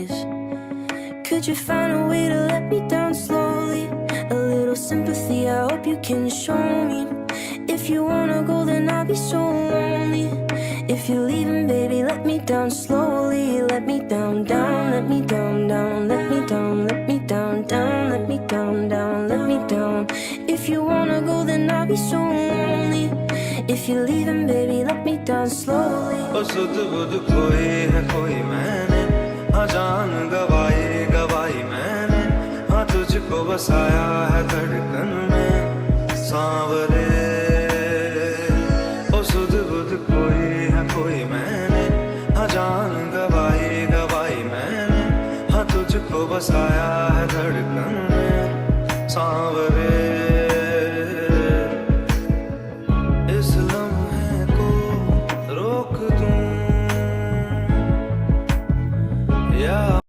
Could you find a way to let me down slowly? A little sympathy, I hope you can show me. If you wanna go, then I'll be so lonely. If you're leaving, baby, let me down slowly. Let me down, down, let me down, down, let me down, let me down, down, let me down, down, let me down. If you wanna go, then I'll be so lonely. If you're leaving, baby, let me down slowly. ओ सुध बुध खोई है कोई मैंने, हाँ जान गवाई गवाई मैंने, हाँ तुझको बसाया है धड़कन में सांवरे। ओ सुध बुध खोई है कोई मैंने, हाँ जान गवाई गवाई मैंने, हाँ तुझको बसाया है धड़कन में सांवरे।